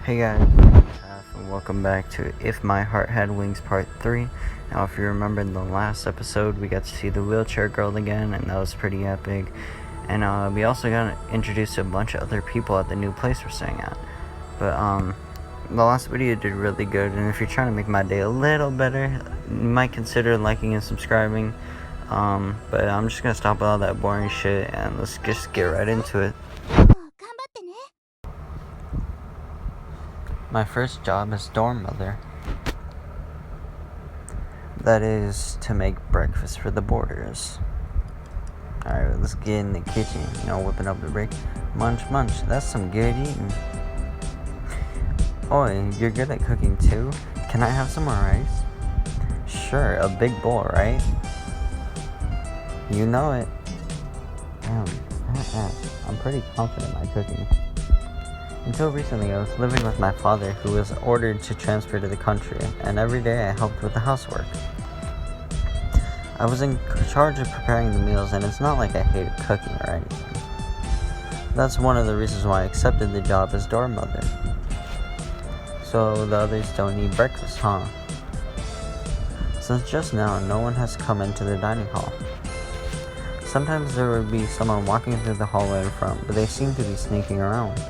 Hey guys, and welcome back to If My Heart Had Wings Part 3. Now, if you remember in the last episode, we got to see the wheelchair girl again, and that was pretty epic. And we also got introduced to a bunch of other people at the new place we're staying at. But the last video did really good, and if you're trying to make my day a little better, you might consider liking and subscribing. But I'm just gonna stop all that boring shit, and let's just get right into it. My first job as dorm mother. That is to make breakfast for the boarders. Alright, let's get in the kitchen, whipping up the break. Munch, munch, that's some good eating. Oi, you're good at cooking too? Can I have some more rice? Sure, a big bowl, right? You know it. Damn, I'm pretty confident in my cooking. Until recently, I was living with my father, who was ordered to transfer to the country, and every day I helped with the housework. I was in charge of preparing the meals, and it's not like I hated cooking or anything. That's one of the reasons why I accepted the job as dorm mother. So the others don't need breakfast, huh? Since just now, no one has come into the dining hall. Sometimes there would be someone walking through the hallway in front, but they seem to be sneaking around.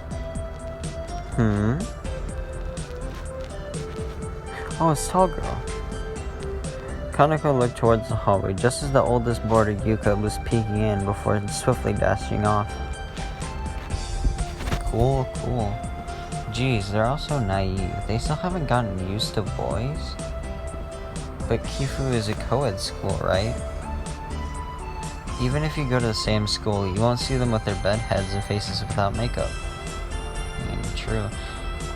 Oh, it's Tall Girl. Kaneko looked towards the hallway just as the oldest boarder, Yuka, was peeking in before swiftly dashing off. Cool. Geez, they're all so naive. They still haven't gotten used to boys? But Kifu is a co-ed school, right? Even if you go to the same school, you won't see them with their bed heads and faces without makeup. True.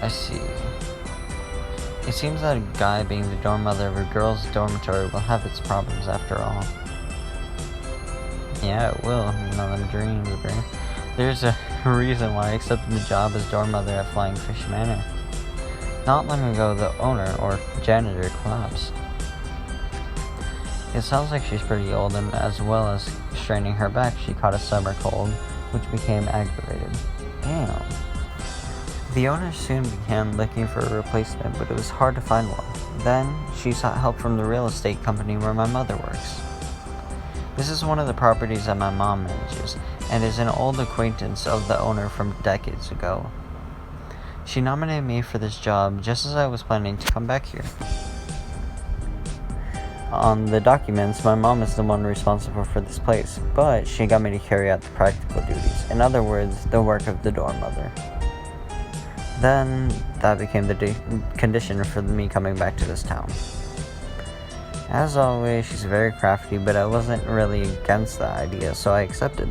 I see. It seems that a guy being the dorm mother of a girl's dormitory will have its problems after all. Yeah, it will. Them dreams, bro. There's a reason why I accepted the job as dorm mother at Flying Fish Manor. Not long ago, the owner, or janitor, collapsed. It sounds like she's pretty old, and as well as straining her back, she caught a summer cold, which became aggravated. Damn. The owner soon began looking for a replacement, but it was hard to find one. Then, she sought help from the real estate company where my mother works. This is one of the properties that my mom manages, and is an old acquaintance of the owner from decades ago. She nominated me for this job just as I was planning to come back here. On the documents, my mom is the one responsible for this place, but she got me to carry out the practical duties. In other words, the work of the dorm mother. Then, that became the condition for me coming back to this town. As always, she's very crafty, but I wasn't really against the idea, so I accepted.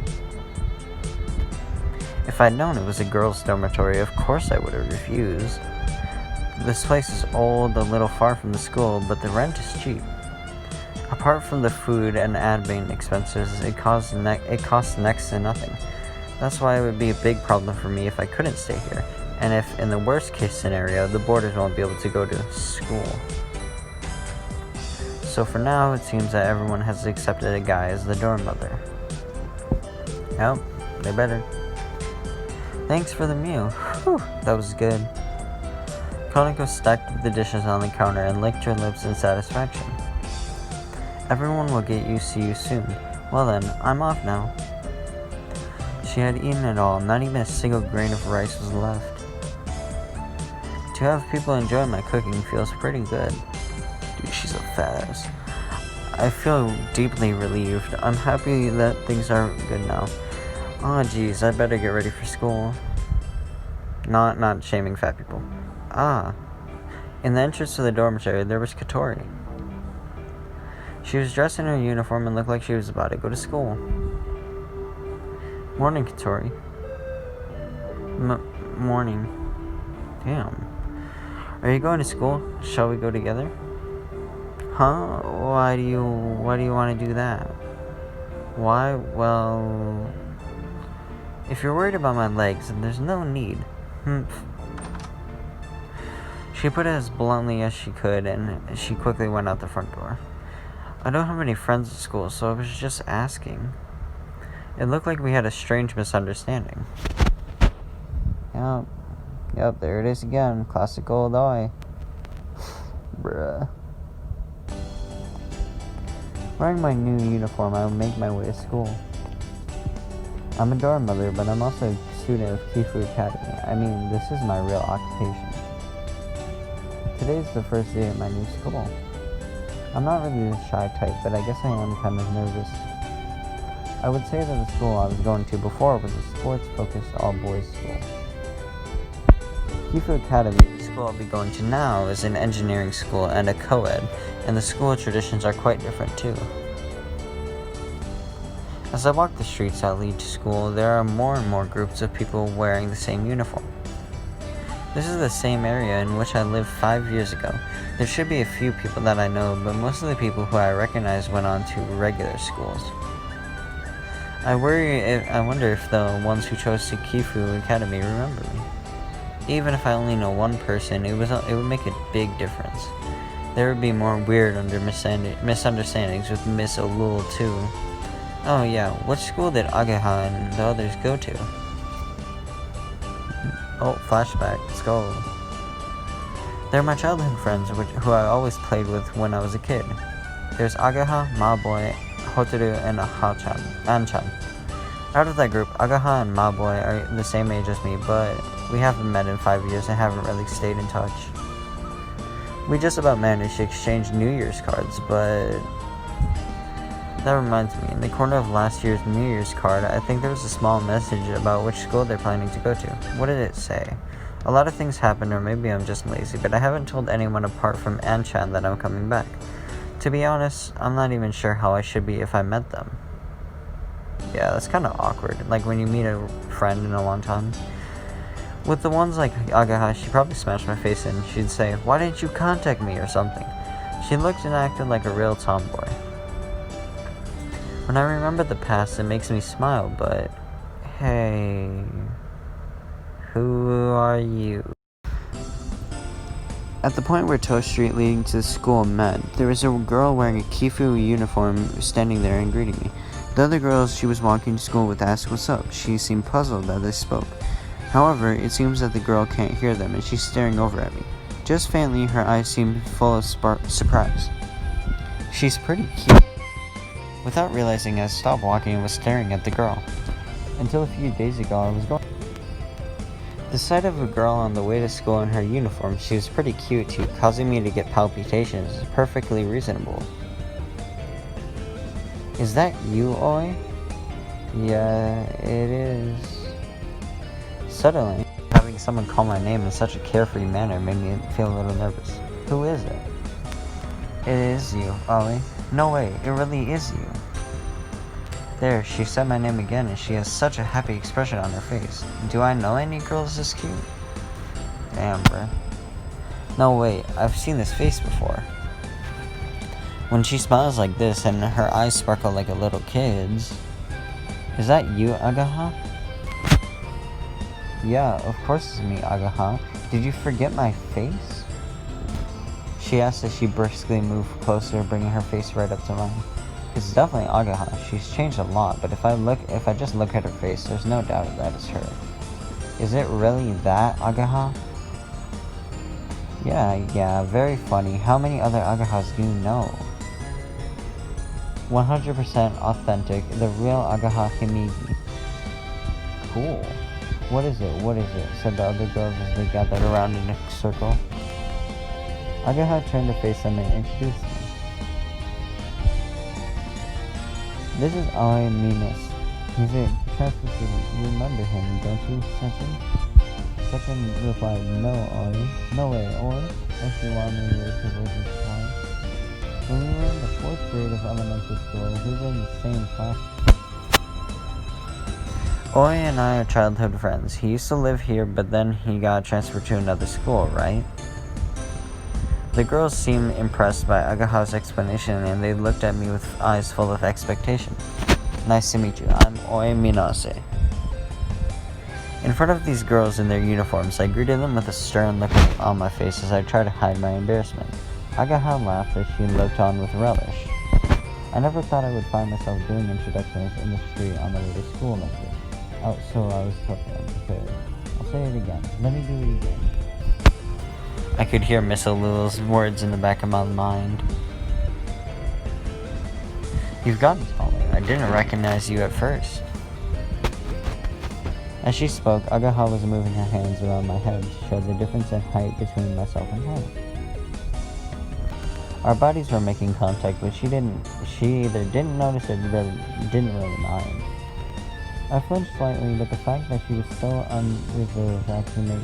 If I'd known it was a girls' dormitory, of course I would have refused. This place is old, a little far from the school, but the rent is cheap. Apart from the food and admin expenses, it costs next to nothing. That's why it would be a big problem for me if I couldn't stay here. And if, in the worst case scenario, the boarders won't be able to go to school. So for now, it seems that everyone has accepted a guy as the dorm mother. Yep, they better. Thanks for the meal. Whew, that was good. Kaneko stacked the dishes on the counter and licked her lips in satisfaction. Everyone will get used to you soon. Well then, I'm off now. She had eaten it all, not even a single grain of rice was left. To have people enjoy my cooking feels pretty good. Dude, she's a fat ass. I feel deeply relieved. I'm happy that things are good now. Oh geez, I better get ready for school. Not shaming fat people. In the entrance to the dormitory, there was Katori. She was dressed in her uniform and looked like she was about to go to school. Morning, Katori. Morning. Damn. Are you going to school? Shall we go together? Huh? Why do you want to do that? Why? Well, if you're worried about my legs, then there's no need. She put it as bluntly as she could, and she quickly went out the front door. I don't have any friends at school, so I was just asking. It looked like we had a strange misunderstanding. Yeah, Yep, there it is again. Classic old Oi. Bruh. Wearing my new uniform, I will make my way to school. I'm a dorm mother, but I'm also a student of Kifu Academy. I mean, this is my real occupation. Today's the first day at my new school. I'm not really the shy type, but I guess I am kind of nervous. I would say that the school I was going to before was a sports-focused all-boys school. Kifu Academy, the school I'll be going to now, is an engineering school and a co-ed, and the school traditions are quite different too. As I walk the streets that lead to school, there are more and more groups of people wearing the same uniform. This is the same area in which I lived 5 years ago. There should be a few people that I know, but most of the people who I recognize went on to regular schools. I wonder if the ones who chose to Kifu Academy remember me. Even if I only know one person, it would make a big difference. There would be more weird misunderstandings with Miss Olul too. Oh yeah, which school did Agaha and the others go to? Oh, flashback, let's go. They're my childhood friends, who I always played with when I was a kid. There's Agaha, Maboy, Hotaru, and Anchan. Out of that group, Agaha and Maboy are the same age as me, but we haven't met in 5 years and haven't really stayed in touch. We just about managed to exchange New Year's cards, but that reminds me, in the corner of last year's New Year's card, I think there was a small message about which school they're planning to go to. What did it say? A lot of things happened, or maybe I'm just lazy, but I haven't told anyone apart from Anchan that I'm coming back. To be honest, I'm not even sure how I should be if I met them. Yeah, that's kind of awkward, like when you meet a friend in a long time. With the ones like Agaha, she probably smashed my face in. She'd say, "Why didn't you contact me?" or something. She looked and acted like a real tomboy. When I remember the past, it makes me smile, but hey, who are you? At the point where Toast Street leading to the school met, there was a girl wearing a Kifu uniform standing there and greeting me. The other girls she was walking to school with asked what's up. She seemed puzzled that they spoke. However, it seems that the girl can't hear them and she's staring over at me. Just faintly, her eyes seemed full of surprise. She's pretty cute. Without realizing, I stopped walking and was staring at the girl. Until a few days ago, I was going. The sight of a girl on the way to school in her uniform, she was pretty cute too, causing me to get palpitations, is perfectly reasonable. Is that you, Oi? Yeah, it is. Suddenly, having someone call my name in such a carefree manner made me feel a little nervous. Who is it? It is you, Ollie. No way, it really is you. There, she said my name again and she has such a happy expression on her face. Do I know any girls this cute? Damn, bruh. No, wait, I've seen this face before. When she smiles like this and her eyes sparkle like a little kid's. Is that you, Agaha? Yeah, of course it's me, Agaha. Did you forget my face? She asked as she briskly moved closer, bringing her face right up to mine. It's definitely Agaha. She's changed a lot, but if I just look at her face, there's no doubt that it's her. Is it really that Agaha? Yeah, very funny. How many other Agahas do you know? 100% authentic, the real Agaha Himigi. Cool. What is it? Said the other girls as they gathered around in a circle. Agaha turned to face them and introduced me. This is Aoi Minas. He's a transfer student. You remember him, don't you, Sechin? Sechin replied, No, Aoi. No way, Oi. As she warmly waved her voice in surprise. When we were in the 4th grade of elementary school, we were in the same class. Oi and I are childhood friends. He used to live here, but then he got transferred to another school, right? The girls seemed impressed by Agaha's explanation, and they looked at me with eyes full of expectation. Nice to meet you. I'm Oi Minase. In front of these girls in their uniforms, I greeted them with a stern look on my face as I tried to hide my embarrassment. Agaha laughed as she looked on with relish. I never thought I would find myself doing introductions in the street on the way to school like this. So I was totally unprepared. I'll say it again. Let me do it again. I could hear Miss Alula's words in the back of my mind. You've gotten smaller. I didn't recognize you at first. As she spoke, Agaha was moving her hands around my head to show the difference in height between myself and her. Our bodies were making contact, but she either didn't notice or didn't really mind. I flinched slightly, but the fact that she was so unreserved actually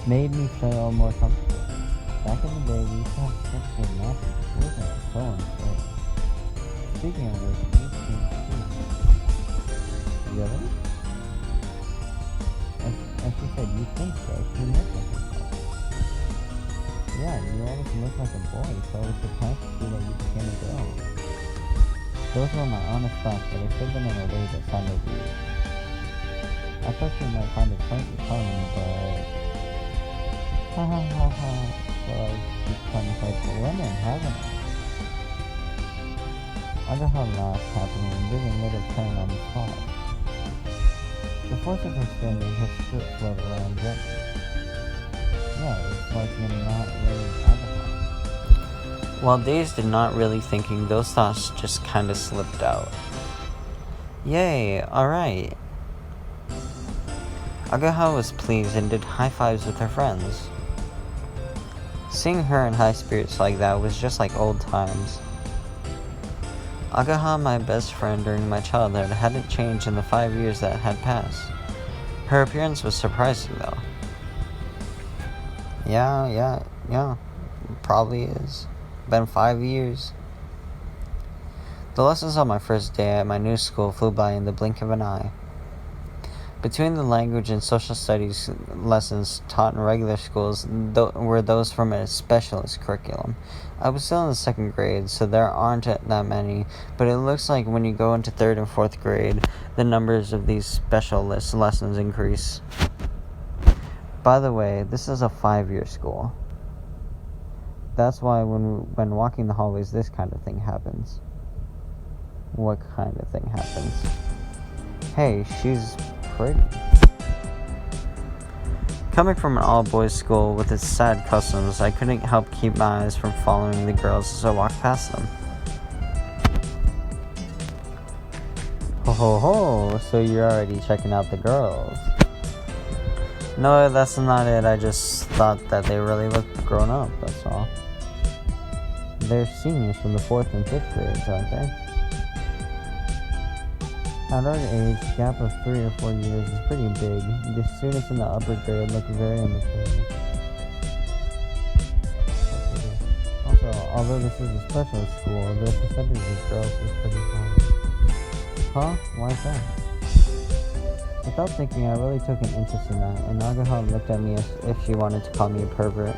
made me feel more comfortable. Back in the day, we used to have such good matches. It wasn't so unfair. Speaking of which, these seem too. Really? As she said, you think so? She looked like herself. Yeah, you always look like a boy, so I was surprised to see that you became a girl. Those were my honest thoughts, but I said them in a way that sounded weird. I thought you might find it slightly charming, but... ha ha ha ha. So I become like women, haven't I? Agaha laughed happily and did a little turn on the spot. The force of her spin made her skirt float around gently. Yeah, it's like you're not really Agaha. While dazed and not really thinking, those thoughts just kinda slipped out. Yay, alright. Agaha was pleased and did high fives with her friends. Seeing her in high spirits like that was just like old times. Agaha, my best friend during my childhood, hadn't changed in the 5 years that had passed. Her appearance was surprising, though. Yeah, probably is. Been 5 years. The lessons on my first day at my new school flew by in the blink of an eye. Between the language and social studies lessons taught in regular schools were those from a specialist curriculum. I was still in the 2nd grade, so there aren't that many, but it looks like when you go into 3rd and 4th grade, the numbers of these specialist lessons increase. By the way, this is a 5-year school. That's why when walking the hallways, this kind of thing happens. What kind of thing happens? Hey, she's pretty. Coming from an all-boys school with its sad customs, I couldn't help keep my eyes from following the girls as I walked past them. Ho ho ho, so you're already checking out the girls. No, that's not it. I just thought that they really looked grown up, that's all. They're seniors from the 4th and 5th grades, aren't they? At our age, the gap of 3 or 4 years is pretty big. The students in the upper grade look very immature. Also, although this is a specialist school, the percentage of girls is pretty high. Huh? Why is that? Without thinking, I really took an interest in that, and Agaha looked at me as if she wanted to call me a pervert.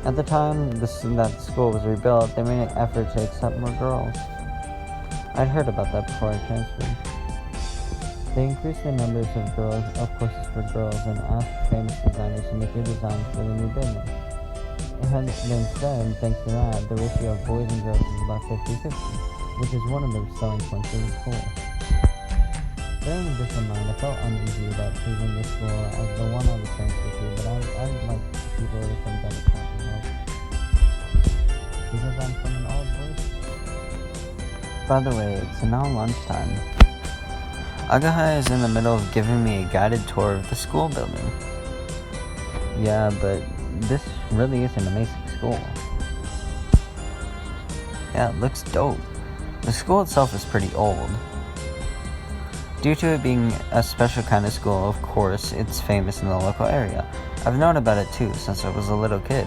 At the time that the school was rebuilt, they made an effort to accept more girls. I'd heard about that before I transferred. They increased the numbers of courses for girls and asked famous designers to make new designs for the new building. And instead, thanks to that, the ratio of boys and girls is about 50-50, which is one of the selling points of the school. Bearing this in mind, I felt uneasy about choosing this school as the one I would transfer to, but I'd like people to think that it's not help. Because I'm from an all-boys school. By the way, it's now lunchtime. Agaha is in the middle of giving me a guided tour of the school building. Yeah, but this really is an amazing school. Yeah, it looks dope. The school itself is pretty old. Due to it being a special kind of school, of course, it's famous in the local area. I've known about it too since I was a little kid.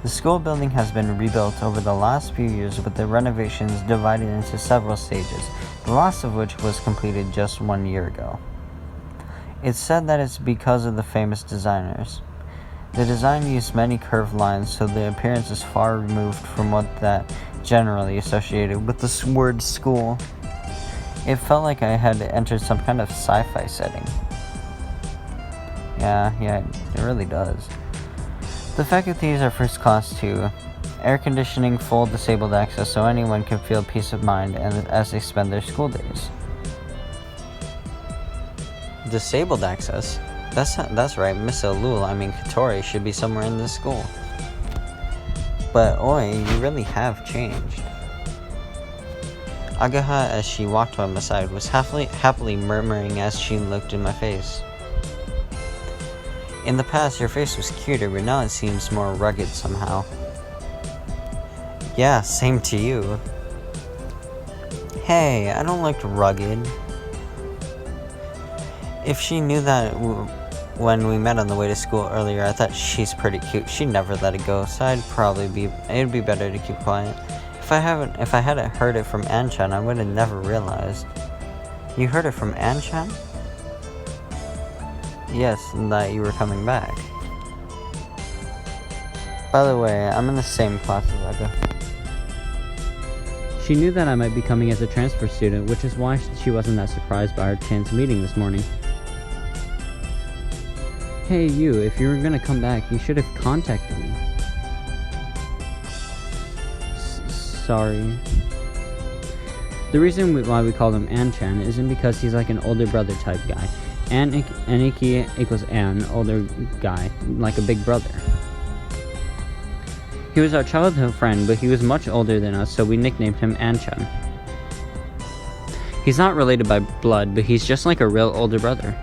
The school building has been rebuilt over the last few years with the renovations divided into several stages, the last of which was completed just 1 year ago. It's said that it's because of the famous designers. The design used many curved lines, so the appearance is far removed from what that generally associated with the word school. It felt like I had entered some kind of sci-fi setting. Yeah, it really does. The faculties are first class too. Air conditioning, full disabled access so anyone can feel peace of mind as they spend their school days. Disabled access? That's right, Miss Alul, Katori, should be somewhere in this school. But oi, you really have changed. Agaha, as she walked by my side, was happily murmuring as she looked in my face. In the past, your face was cuter, but now it seems more rugged somehow. Yeah, same to you. Hey, I don't look rugged. If she knew that when we met on the way to school earlier, I thought she's pretty cute. She'd never let it go, so it'd be better to keep quiet. If I hadn't heard it from Anchan, I would have never realized. You heard it from Anchan? Yes, and that you were coming back. By the way, I'm in the same class as Aga. She knew that I might be coming as a transfer student, which is why she wasn't that surprised by our chance meeting this morning. Hey you, if you were gonna come back, you should have contacted me. Sorry. The reason why we call him Anchan isn't because he's like an older brother type guy. Aniki equals An, older guy, like a big brother. He was our childhood friend, but he was much older than us, so we nicknamed him Anchan. He's not related by blood, but he's just like a real older brother.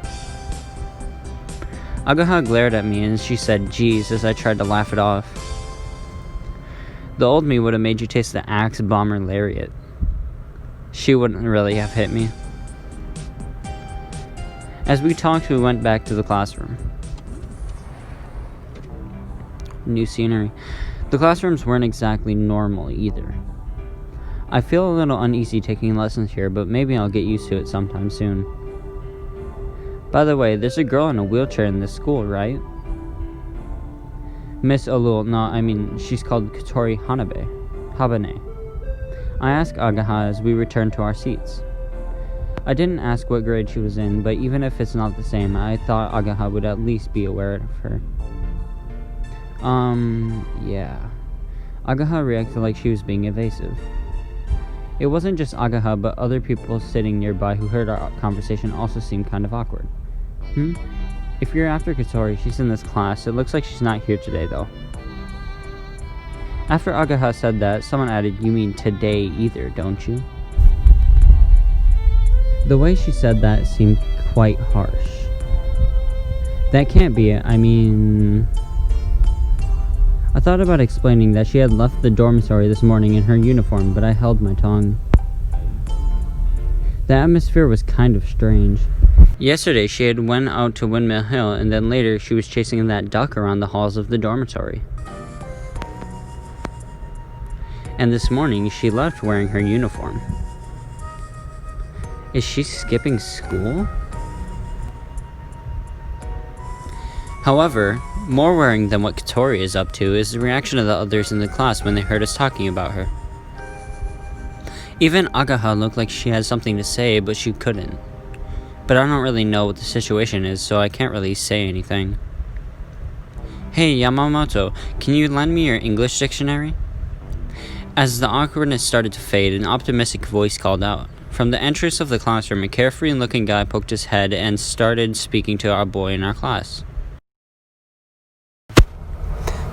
Agaha glared at me and she said, "Geez," as I tried to laugh it off. The old me would have made you taste the axe, bomber, lariat. She wouldn't really have hit me. As we talked, we went back to the classroom. New scenery. The classrooms weren't exactly normal either. I feel a little uneasy taking lessons here, but maybe I'll get used to it sometime soon. By the way, there's a girl in a wheelchair in this school, right? Miss Alul, no, she's called Katori Habane. I asked Agaha as we returned to our seats. I didn't ask what grade she was in, but even if it's not the same, I thought Agaha would at least be aware of her. Yeah. Agaha reacted like she was being evasive. It wasn't just Agaha, but other people sitting nearby who heard our conversation also seemed kind of awkward. If you're after Katori, she's in this class. It looks like she's not here today, though. After Agaha said that, someone added, "You mean today either, don't you?" The way she said that seemed quite harsh. That can't be it. I thought about explaining that she had left the dormitory this morning in her uniform, but I held my tongue. The atmosphere was kind of strange. Yesterday she had went out to Windmill Hill, and then later she was chasing that duck around the halls of the dormitory. And this morning she left wearing her uniform. Is she skipping school? However, more worrying than what Katori is up to is the reaction of the others in the class when they heard us talking about her. Even Agaha looked like she had something to say, but she couldn't. But I don't really know what the situation is, so I can't really say anything. Hey Yamamoto, can you lend me your English dictionary? As the awkwardness started to fade, an optimistic voice called out. From the entrance of the classroom, a carefree-looking guy poked his head and started speaking to our boy in our class.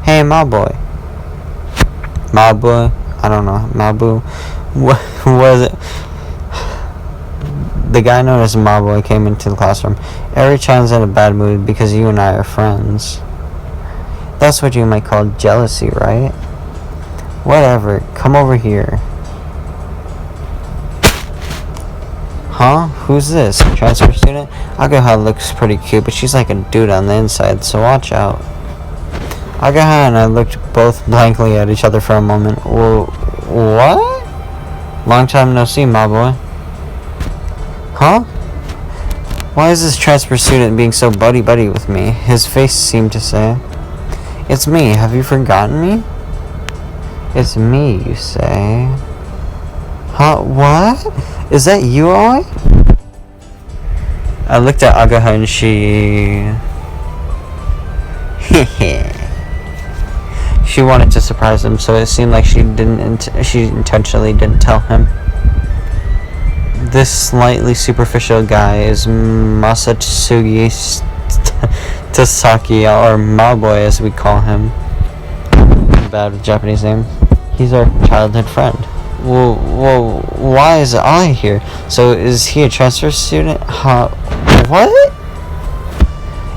Hey, Malboy. Malboy? I don't know. Malboo? What was it? The guy known as Malboy came into the classroom. Eri-chan's in a bad mood because you and I are friends. That's what you might call jealousy, right? Whatever. Come over here. Huh? Who's this? Transfer student? Agaha looks pretty cute, but she's like a dude on the inside, so watch out. Agaha and I looked both blankly at each other for a moment. What? Long time no see, my boy. Huh? Why is this transfer student being so buddy-buddy with me? His face seemed to say. It's me. Have you forgotten me? It's me, you say. Huh? What? Is that you, Oi? I looked at Agaha and she... She wanted to surprise him, so it seemed like she intentionally didn't tell him. This slightly superficial guy is Masatsugi Tasaki, or Maboy as we call him. Bad with Japanese name. He's our childhood friend. Whoa, why is I here? So is he a transfer student? Huh? What?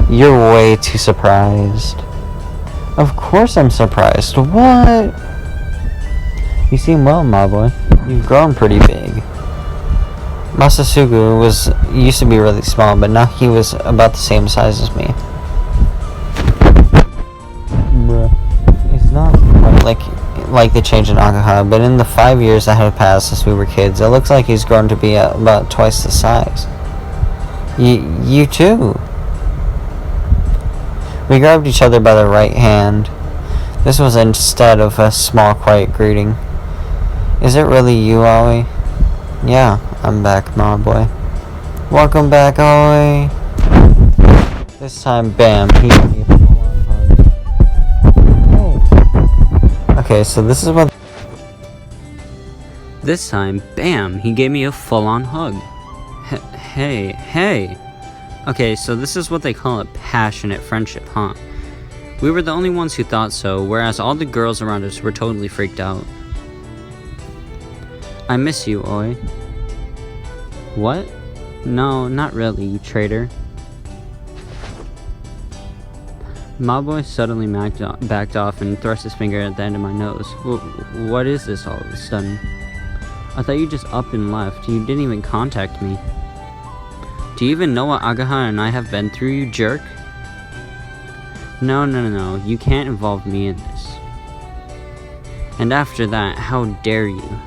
You're way too surprised. Of course I'm surprised. What? You seem well, Maboy. You've grown pretty big. Masasugu used to be really small, but now he was about the same size as me. Bruh. It's not quite like the change in Agaha, but in the 5 years that have passed since we were kids, it looks like he's grown to be about twice the size. You too. We grabbed each other by the right hand. This was instead of a small, quiet greeting. Is it really you, Aoi? Yeah, I'm back, Maboy. Welcome back, Aoi. This time, bam, he gave me a full-on hug. Hey. Okay, so this is what... This time, bam, he gave me a full-on hug. Hey. Okay, so this is what they call a passionate friendship, huh? We were the only ones who thought so, whereas all the girls around us were totally freaked out. I miss you, Oi. What? No, not really, you traitor. Maboy suddenly backed off and thrust his finger at the end of my nose. What is this all of a sudden? I thought you just up and left. You didn't even contact me. Do you even know what Agaha and I have been through, you jerk? No. You can't involve me in this. And after that, how dare you?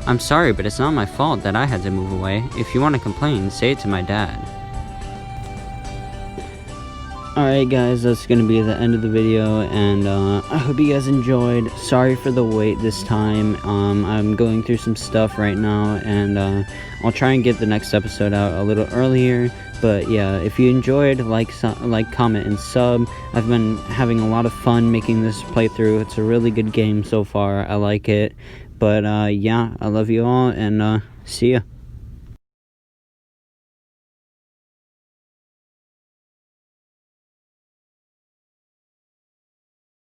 I'm sorry, but it's not my fault that I had to move away. If you want to complain, say it to my dad. Alright guys, that's going to be the end of the video, and I hope you guys enjoyed. Sorry for the wait this time. I'm going through some stuff right now, and I'll try and get the next episode out a little earlier. But yeah, if you enjoyed, like, comment, and sub. I've been having a lot of fun making this playthrough. It's a really good game so far. I like it. But yeah, I love you all, and see ya.